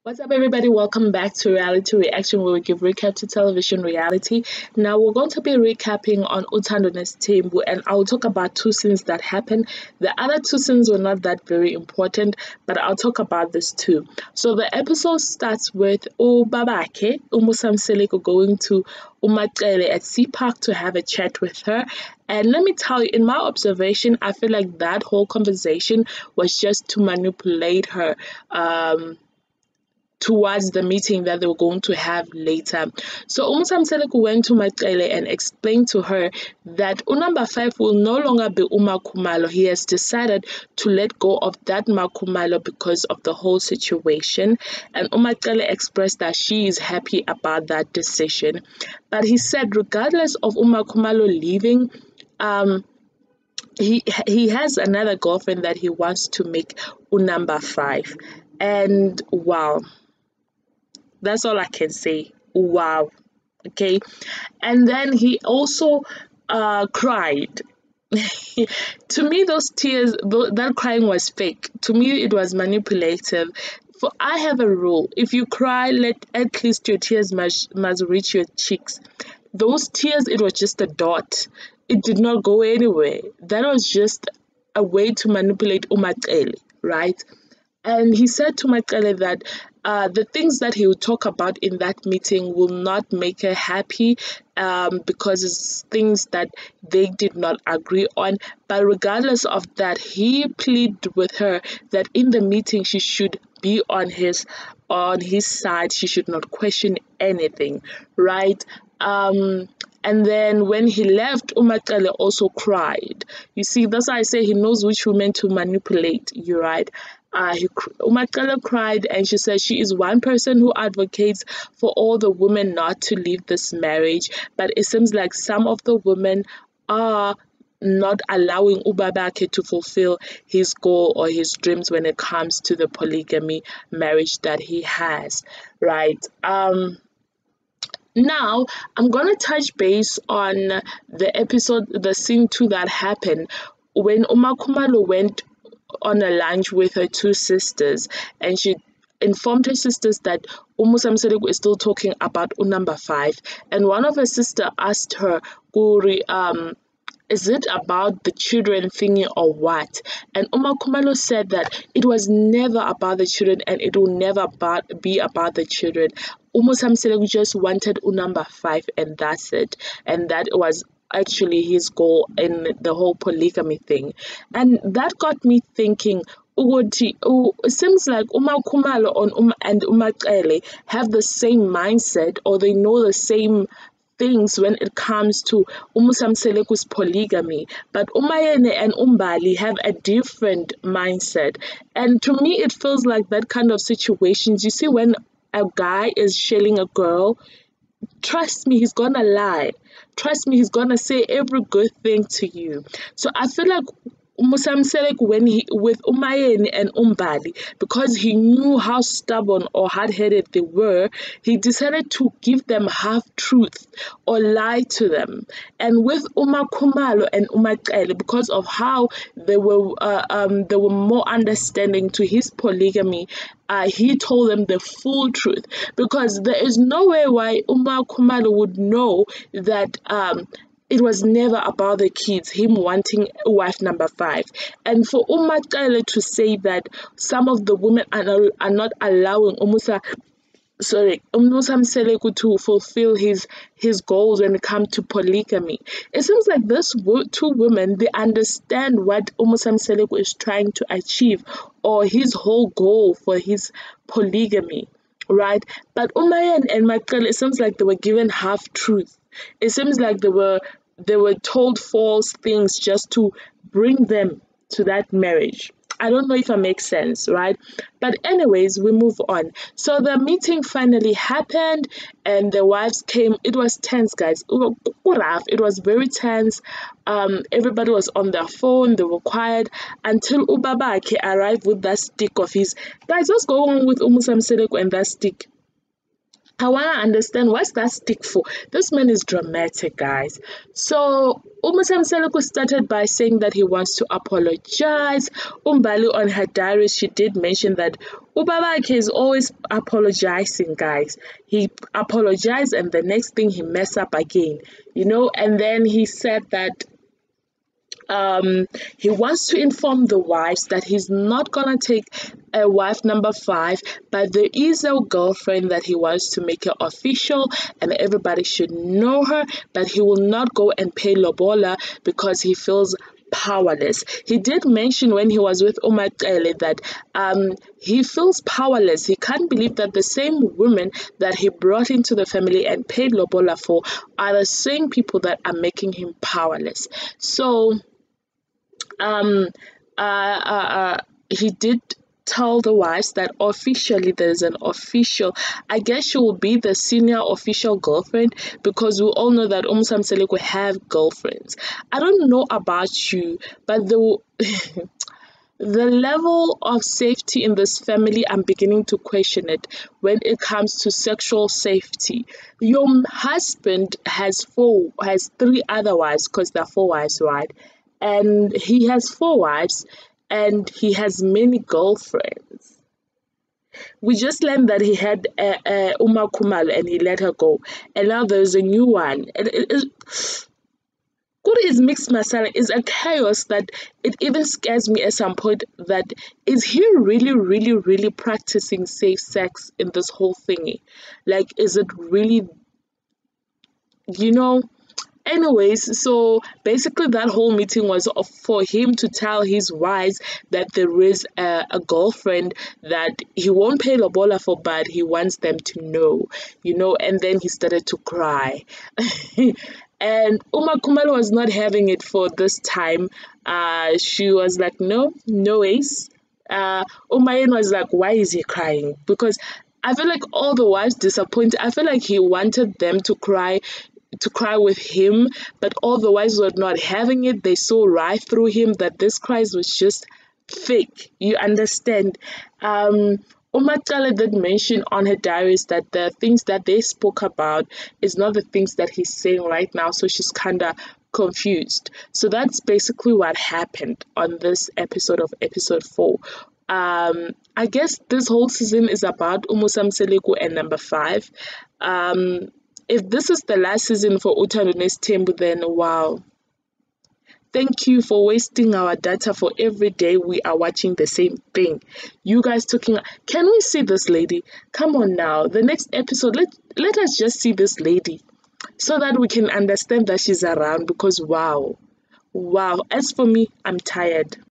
What's up, everybody? Welcome back to Reality Reaction, where we give recap to television reality. Now, we're going to be recapping on Uthando Nes'thembu, and I'll talk about two scenes that happened. The other two scenes were not that very important, but I'll talk about this too. So, the episode starts with Babake, Musa going to Umacele at Sea Park to have a chat with her. And let me tell you, in my observation, I feel like that whole conversation was just to manipulate her. Towards the meeting that they were going to have later. So Umsamseleku went to Macele and explained to her that number 5 will no longer be Umakumalo. He has decided to let go of that Makumalo because of the whole situation. And Umakele expressed that she is happy about that decision. But he said regardless of Umakumalo leaving, he has another girlfriend that he wants to make number 5. And wow, that's all I can say. Wow. Okay. And then he also cried. To me, those tears, that crying was fake. To me, it was manipulative. For I have a rule: if you cry, let at least your tears must reach your cheeks. Those tears, it was just a dot. It did not go anywhere. That was just a way to manipulate Umakele, right? And he said to Makele that the things that he would talk about in that meeting will not make her happy because it's things that they did not agree on. But regardless of that, he pleaded with her that in the meeting she should be on his side. She should not question anything, right? And then when he left, Umakele also cried. You see, that's why I say he knows which women to manipulate. You right? Umakele cried, and she said she is one person who advocates for all the women not to leave this marriage, but it seems like some of the women are not allowing Ubabake to fulfill his goal or his dreams when it comes to the polygamy marriage that he has, right? Now, I'm going to touch base on the scene 2 that happened when Umakumalo went on a lunch with her two sisters, and she informed her sisters that Umusamseleko is still talking about number 5, and one of her sister asked her, Guri, is it about the children thingy or what? And Kumalo said that it was never about the children and it will never be about the children. Umusamseleko just wanted number 5 and that's it. And that was actually his goal in the whole polygamy thing. And that got me thinking, it seems like Kumalo and Umakele have the same mindset, or they know the same things when it comes to Umusamseleku's polygamy, but Umayene and Umbali have a different mindset. And to me, it feels like that kind of situations. You see, when a guy is shelling a girl, trust me, he's gonna lie. Trust me, he's gonna say every good thing to you. So I feel like Musamselek, when he with Umayeni and Umbali, because he knew how stubborn or hard-headed they were, he decided to give them half truth or lie to them. And with Umakumalo and Umakele, because of how they were more understanding to his polygamy, he told them the full truth, because there is no way why Umakumalo would know that it was never about the kids, him wanting wife number 5. And for Umakele to say that some of the women are not allowing Umusamseleko to fulfill his goals when it comes to polygamy. It seems like these two women, they understand what Umusamseleko is trying to achieve, or his whole goal for his polygamy, right? But Umayan and Makele, it seems like they were given half truth. It seems like they were told false things just to bring them to that marriage. I don't know if it makes sense, right? But anyways, we move on. So the meeting finally happened and the wives came. It was tense, guys. It was very tense. Everybody was on their phone. They were quiet until Ubabake arrived with that stick of his. Guys, what's going on with Umusamseleko and that stick? I want to understand what's that stick for. This man is dramatic, guys. So Umutam Seleko started by saying that he wants to apologize. Umbali on her diary, she did mention that Ubabake is always apologizing, guys. He apologized and the next thing he mess up again, and then he said that he wants to inform the wives that he's not gonna take a wife number 5, but there is a girlfriend that he wants to make her official and everybody should know her, but he will not go and pay lobola because he feels powerless. He did mention when he was with Umakele that he feels powerless. He can't believe that the same women that he brought into the family and paid lobola for are the same people that are making him powerless. So um he did tell the wives that officially there's an official, I guess she will be the senior official girlfriend, because we all know that Umsam Seleko have girlfriends. I don't know about you, but the level of safety in this family, I'm beginning to question it when it comes to sexual safety. Your husband has 3 other wives, because there are 4 wives, right? And he has 4 wives and he has many girlfriends. We just learned that he had Uma Kumal and he let her go, and now there's a new one. And good is mixed masala is a chaos that it even scares me at some point. That is he really, really, really practicing safe sex in this whole thingy? Like, is it really, you know? Anyways, so basically that whole meeting was for him to tell his wives that there is a girlfriend that he won't pay lobola for, but he wants them to know, and then he started to cry. And Uma Kumalo was not having it for this time. She was like, no ways. Umayan was like, why is he crying? Because I feel like all the wives disappointed. I feel like he wanted them to cry with him, but all the wives were not having it. They saw right through him that this cries was just fake. You understand? Umatala did mention on her diaries that the things that they spoke about is not the things that he's saying right now, so she's kinda confused. So that's basically what happened on this episode of episode 4. I guess this whole season is about Umusam Seleko and number 5. If this is the last season for Uthando Nes'thembu, then wow. Thank you for wasting our data for every day we are watching the same thing. You guys talking, can we see this lady? Come on now. The next episode, let us just see this lady so that we can understand that she's around, because wow. Wow. As for me, I'm tired.